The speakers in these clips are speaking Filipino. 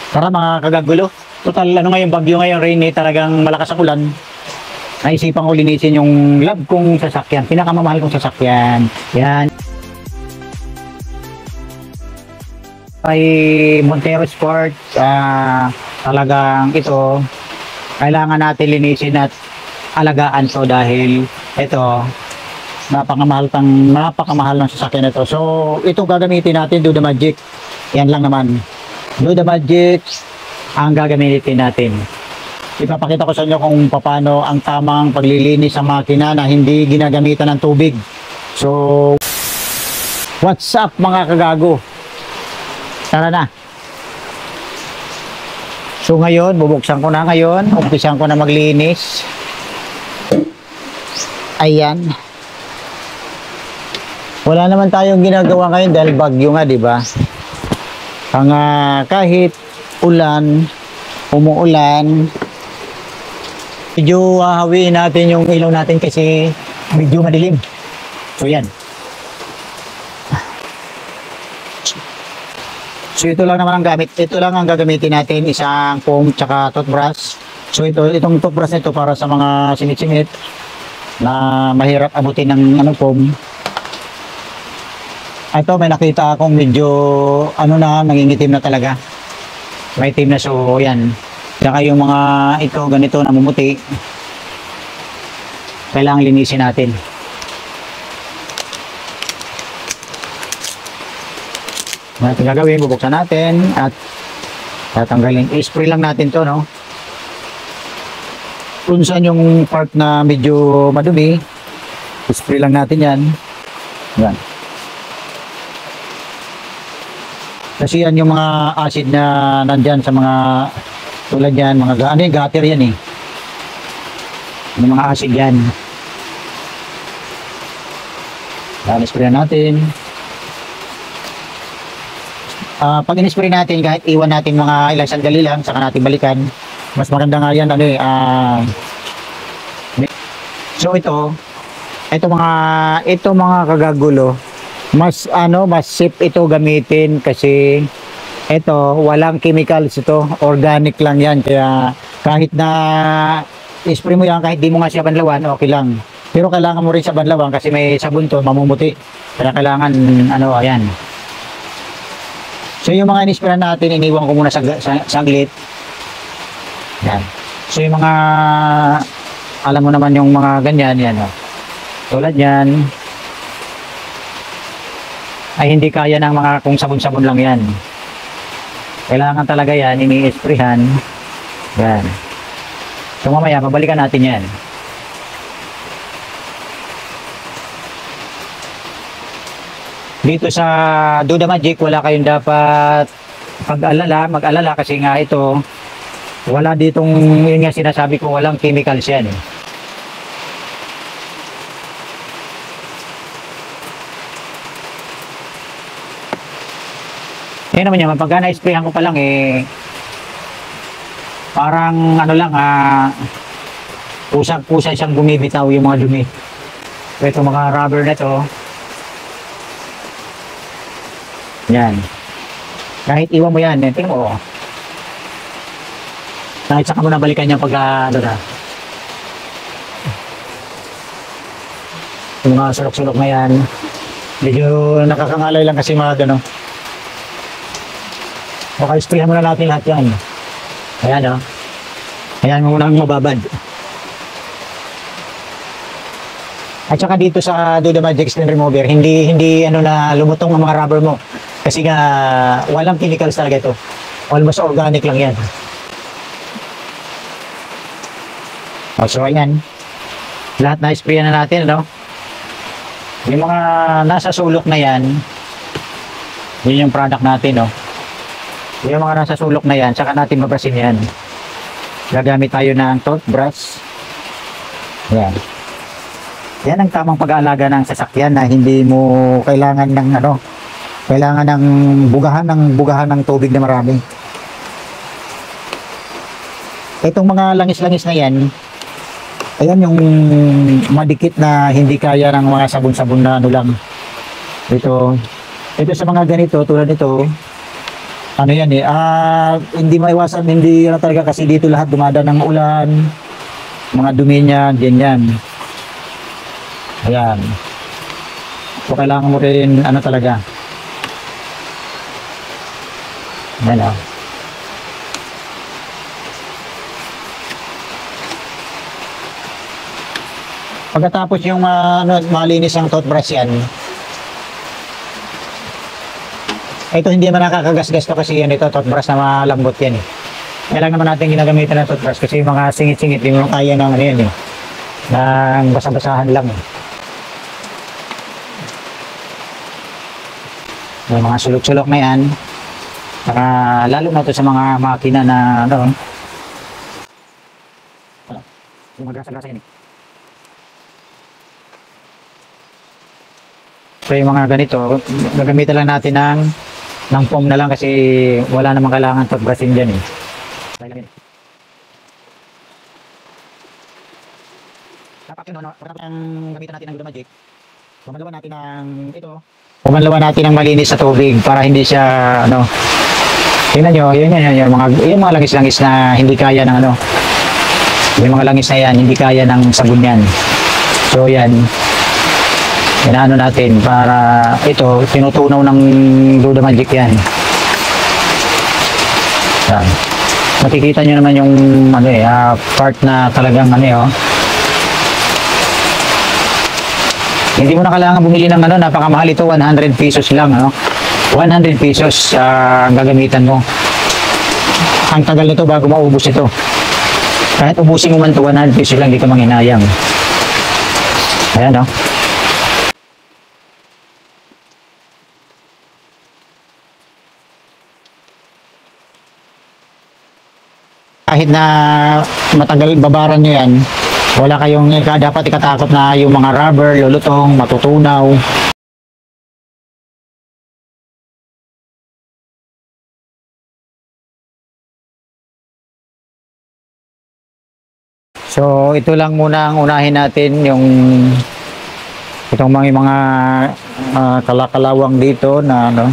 Tara mga kagagulo. Total, ano ngayon, bagyo ngayon, rainy, talagang malakas ang ulan. Naisipan ko linisin yung love kong sasakyan. Pinakamamahal kong sasakyan. Yan. Ay Montero Sport. Talagang ito, kailangan natin linisin at alagaan to dahil ito, napakamahal ng sasakyan ito. So, ito gagamitin natin, Do The Magic. Yan lang naman. Do The Magic ang gagamitin natin. Ipapakita ko sa inyo kung paano ang tamang paglilinis sa makina na hindi ginagamitan ng tubig. So, what's up mga kagago? Tara na. So ngayon, bubuksan ko na ngayon. Umpisan ko na maglinis. Ayan. Wala naman tayong ginagawa ngayon dahil bagyo nga, di ba? Ang kahit ulan, umuulan, medyo hahawiin natin yung ilaw natin kasi medyo madilim. So yan. So ito lang naman ang gamit. Ito lang ang gagamitin natin, isang comb tsaka toothbrush. So itong toothbrush nito para sa mga sinit-sinit na mahirap abutin ng comb. Ito may nakita akong medyo nangingitim na talaga. May itim na, so yan. Saka yung mga ito ganito namumuti, kailangan linisin natin. Natin gagawin, bubuksan natin at tatanggalin. I-spray lang natin to, no? Kung saan yung part na medyo madumi, i-spray lang natin yan. Yan. Kasi yan yung mga acid na nandyan sa mga tulad yan, mga gutter yan eh. Yung mga acid yan. I-spray natin. Pag in-spray natin, kahit iwan natin mga ilang sandali lang, saka natin balikan, mas maganda nga yan, so ito mga kagagulo, mas safe ito gamitin kasi ito, walang chemicals ito, organic lang yan, kaya kahit na i-spray mo yan, kahit di mo nga siya banlawan, okay lang. Pero kailangan mo rin sa banlawan kasi may sabon to, mamumuti. Kaya kailangan, ayan. So yung mga in-spray natin, iniwan ko muna saglit. Yan. So yung mga, alam mo naman yung mga ganyan, yan. Tulad yan, ay hindi kaya ng mga kung sabon-sabon lang yan. Kailangan talaga yan, ini-sprayhan. Yan. So mamaya, babalikan natin yan. Dito sa Do The Magic, wala kayong dapat mag-alala kasi nga ito, wala ditong, yun nga sinasabi ko, walang chemicals yan eh. Yan naman yan, pagka na-sprayhan ko pa lang eh, parang pusa siyang bumibitaw yung mga dumi. Ito mga rubber na to. Yan. Kahit iwan mo yan, tingnan mo. Kahit saka mo nabalikan yan pag yung mga sulok-sulok na yan. Medyo nakakangalay lang kasi mga baka isprayan muna natin lahat yan. Ayan Ayan mo munang mababad. At saka dito sa Do The Magic Stain Remover, hindi na lumutong ang mga rubber mo. Kasi nga walang chemicals talaga ito. Almost organic lang yan. So ayan. Lahat na sprayan na natin, Yung mga nasa sulok na yan, yun yung product natin, Yung mga nasa sulok na yan, saka natin mabrasin yan. Gagamit tayo ng toothbrush. Yan. Yan ang tamang pag-aalaga ng sasakyan na hindi mo kailangan ng bugahan ng tubig na marami. Itong mga langis-langis na yan, ayan yung madikit na hindi kaya ng mga sabon-sabon na lang. Ito sa mga ganito, tulad nito, ano yan eh, hindi maiwasan, hindi ano talaga kasi dito lahat dumadaan ng ulan, mga dumi niyan, ganyan. Ayan. So, kailangan mo rin, ano talaga. Ayan o. Pagkatapos yung malinis ang toothbrush yan, ito hindi man nakakagasgas to kasi yan ito, toothbrush na malambot yan eh. Kaya lang naman natin ginagamitan ng toothbrush kasi yung mga singit-singit, yung mga kaya ng ano yan eh, ng basa-basahan lang eh. Yung mga sulok-sulok na yan, para lalo na to sa mga makina na ano, yung magrasa-grasa yan eh. So yung mga ganito, gagamitan lang natin ng foam na lang kasi wala namang kailangan toothbrushin dyan eh. Dapat yun, pagkatapos ang gamitan natin ng Luda Magic, pumanlawan natin ng ito. Pumanlawan natin ng malinis sa tubig para hindi siya, ano, tingnan nyo, yung mga langis-langis na hindi kaya ng ano, yung mga langis na yan, hindi kaya ng sabon yan. So yan, inaano natin para ito, tinutunaw ng Luda Magic yan. Yan. Makikita nyo naman yung ano part na talagang ano hindi mo na kailangan bumili ng ano, napakamahal ito, 100 pesos lang, ano? 100 pesos ang gagamitan mo. Ang tagal nito bago maubos ito. Kahit ubusin mo man ito, 100 pesos lang, hindi ka manghinayang. Ayan, no? Kahit na matagal babaran nyo yan, wala kayong dapat ikatakot na yung mga rubber, lulutong, matutunaw. So ito lang muna ang unahin natin, yung itong mga kalakalawang dito na ano.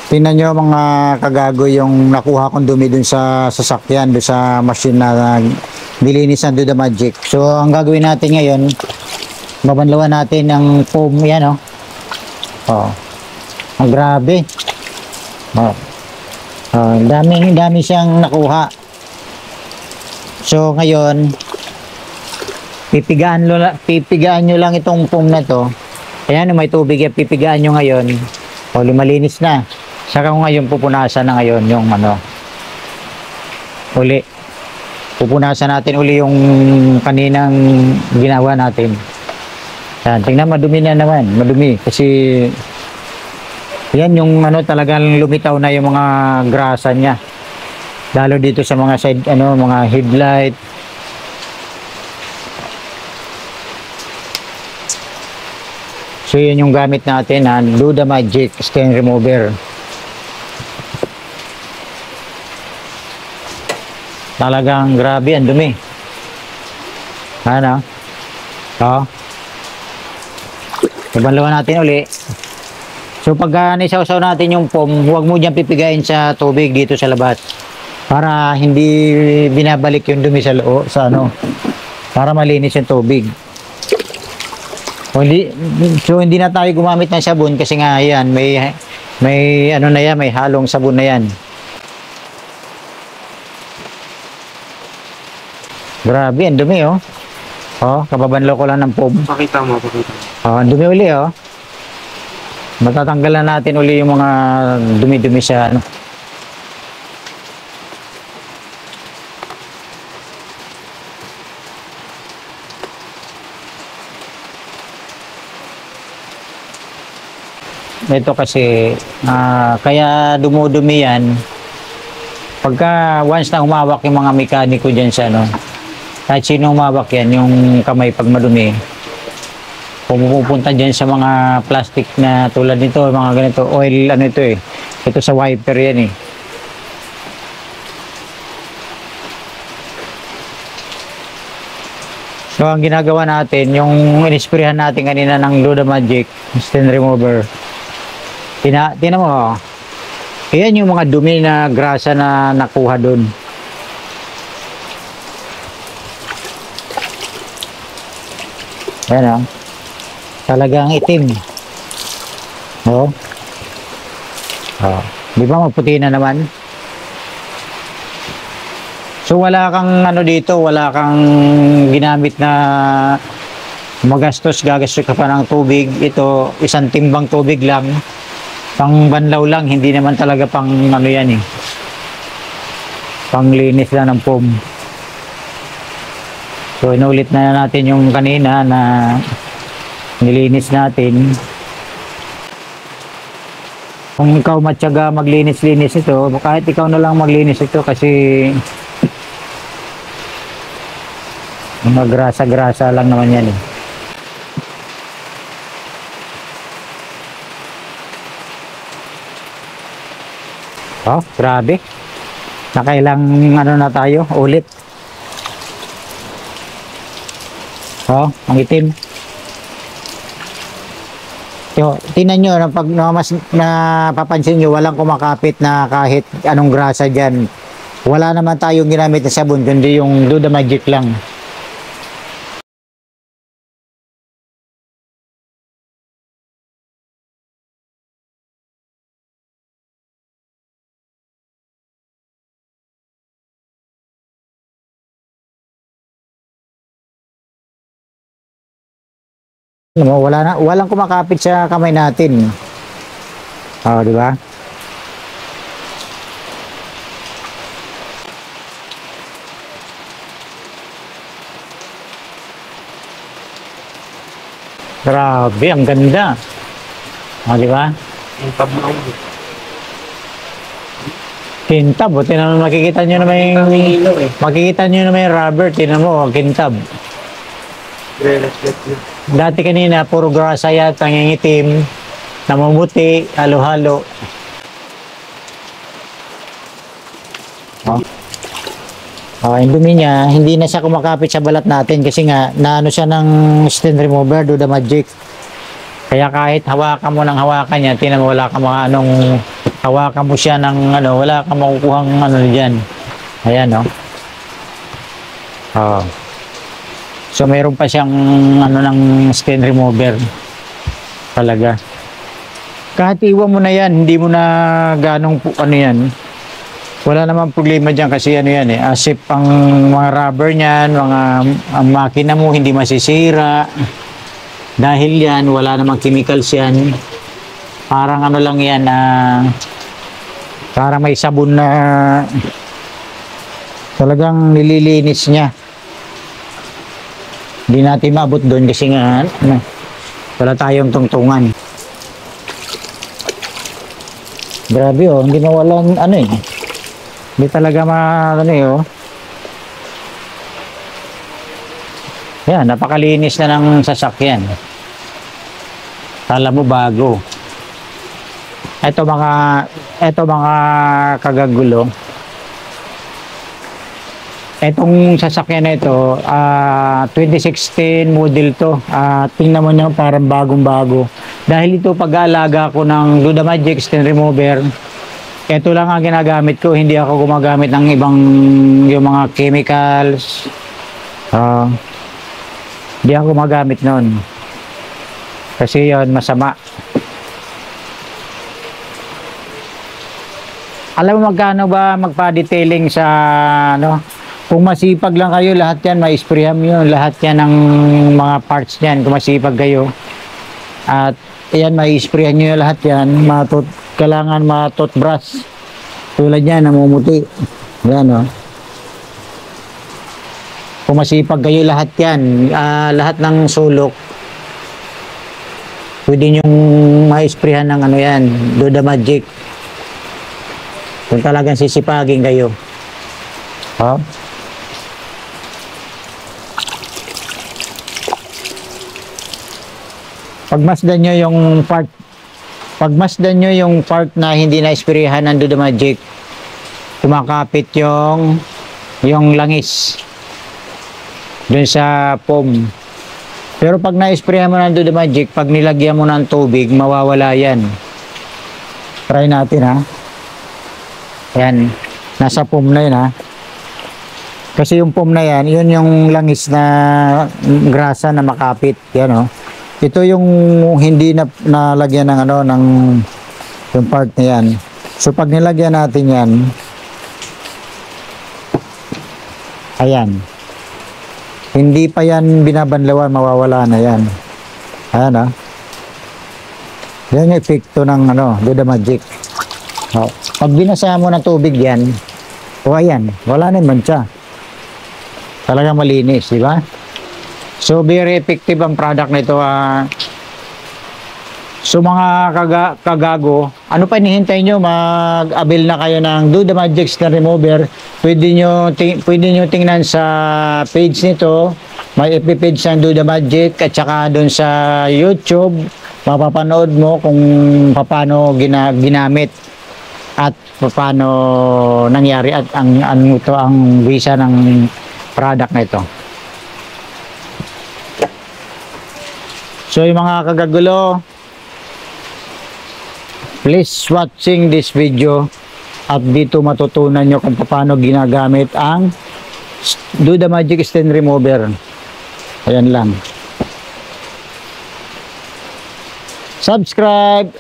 Tingnan nyo mga kagago yung nakuha kong dumi dun sa sasakyan, dun sa machine na nilinis ng Luda Magic. So ang gagawin natin ngayon, babanlawan natin ng foam yan ang grabe. Dami siyang nakuha. So ngayon, pipigaan nyo lang itong foam na to. Ayan, may tubig yan, pipigaan nyo ngayon. Malinis na. Saka ko ngayon pupunasan na ngayon yung uli. Pupunasan natin uli yung kaninang ginawa natin. Yan, tingnan, madumi na naman. Madumi kasi yan yung talagang lumitaw na yung mga grasa niya. Lalo dito sa mga side, mga headlight. So yun yung gamit natin, Luda Magic Stain Remover. Talagang grabe, ang dumi. Ano? Ibanlawan natin uli. So pag naisaw-saw natin yung foam, huwag mo dyan pipigayin sa tubig dito sa labas. Para hindi binabalik yung dumi sa loob, para malinis yung tubig. So hindi na tayo gumamit ng sabon kasi nga yan, may may halong sabon na yan. Grabe, ang dumi kababanlaw ko lang ng foam. Pakita mo. Ang dumi uli Matatanggalan natin uli yung mga dumi-dumi sa Ito kasi kaya dumudumi yan Pagka once na humawak yung mga mekaniko dyan sa ano, kahit sino humawak yan, yung kamay pag madumi, pumupunta dyan sa mga plastic na tulad nito, mga ganito, oil, ano ito eh. Ito sa wiper yan eh. So, ang ginagawa natin, yung inisprehan natin kanina ng Luda Magic stain remover. Tingnan mo, oh. Ayan yung mga dumi na grasa na nakuha dun. Ayan, oh. Talagang itim. Oh. Oh. Di ba maputi na naman? So wala kang ano dito, wala kang ginamit na gagastos ka pa ng tubig. Ito, isang timbang tubig lang. Pang banlaw lang, hindi naman talaga pang ano yan eh. Pang linis lang ng foam. So inulit na natin yung kanina na nilinis natin. Kung ikaw matyaga maglinis-linis ito, kahit ikaw na lang maglinis ito kasi magrasa-grasa lang naman yan eh. Oh, grabe. Nakailang ano na tayo, ulit. Oh, ang itim. So, tingnan nyo, pag mas napapansin nyo, walang kumakapit na kahit anong grasa dyan. Wala naman tayong ginamit na sabon, kundi yung Luda Magic lang. Walang kumakapit sa kamay natin. Oh, di ba? Grabe, ang ganda. Oh, di ba? Kintab, tinan mo, makikita nyo na may makikita nyo na may rubber, tinan mo, kintab. Dati kanina, puro grasa yata, nangingitim, namumuti, halo-halo. Oh. Oh, yung dumi niya, hindi na siya kumakapit sa balat natin kasi nga, naano siya ng stain remover, Luda Magic. Kaya kahit hawakan mo ng hawakan niya, tinan mo, wala ka mga anong, hawakan mo siya ng ano, wala ka makukuhang ano dyan. Ayan, no? Oh. So mayroon pa siyang ano ng stain remover talaga. Kahit iwan mo na yan, hindi mo na ganong ano yan. Wala namang problema dyan kasi ano yan eh. Asip ang mga rubber niyan, ang makina mo hindi masisira. Dahil yan, wala namang chemicals yan. Parang ano lang yan parang may sabon na talagang nililinis niya. Hindi natin maabot doon kasi nga wala tayong tungtungan. Grabe oh, hindi mawalan ano eh. Hindi talaga ano eh oh. Yan, napakalinis na ng sasakyan. Kala mo bago. Ito mga kagagulo. Etong sasakyan na ito, 2016 model to. Tingnan mo nyo, parang bagong-bago. Dahil ito pag-aalaga ko ng Luda Magic stain remover, ito lang ang ginagamit ko. Hindi ako gumagamit ng ibang yung mga chemicals. Hindi ako gumagamit nun. Kasi yon masama. Alam mo magkano ba magpa-detailing sa ano? Kung masipag lang kayo, lahat yan, ma-sprayan nyo. Lahat yan ng mga parts yan, kung masipag kayo. At yan, ma-sprayan nyo lahat yan. Kailangan ma-toothbrush. Tulad yan, namumuti. Yan, o. Kung masipag kayo, lahat yan. Lahat ng sulok. Pwede nyong ma-sprayan ng ano yan, Luda Magic. Kung talagang sisipagin kayo. Oh. Pagmasdan nyo yung part na hindi na-sprayan ng Duda Magic, kumakapit yung langis dun sa foam. Pero pag na-sprayan mo ng Duda Magic, pag nilagyan mo ng tubig, mawawala yan. Try natin ha. Yan. Nasa foam na yun ha. Kasi yung foam na yan, yun yung langis na grasa na makapit. Yan o. Ito yung hindi na nalagyan ng ng yung part na yan. So pag nilagyan natin yan, ayan. Hindi pa yan binabanlawan, mawawala na yan. Ayan ah. Yan yung epekto ng Duda Magic. Oh. Pag binasa mo ng tubig yan, ayan, wala na yung mancha. Talagang malinis, di ba? So, very effective ang product nito. So, mga kagago, ano pa hinihintay nyo? Mag-avail na kayo ng Duda Magic Stain Remover. Pwede nyo tingnan sa page nito. May FB page ng Duda Magic at saka doon sa YouTube. Mapapanood mo kung paano ginamit at paano nangyari at ang visa ng product na ito. So yung mga kagagulo, please watching this video at dito matutunan nyo kung paano ginagamit ang Duda Magic Stain Remover. Ayan lang. Subscribe!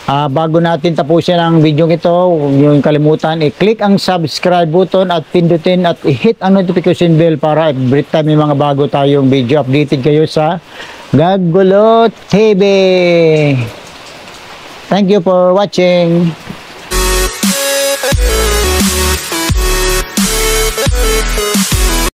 Bago natin tapusin ang video ito, huwag nyo kalimutan, i-click ang subscribe button at pindutin at i-hit ang notification bell para every time may mga bago tayong video, updated kayo sa Gagulo TV. Thank you for watching.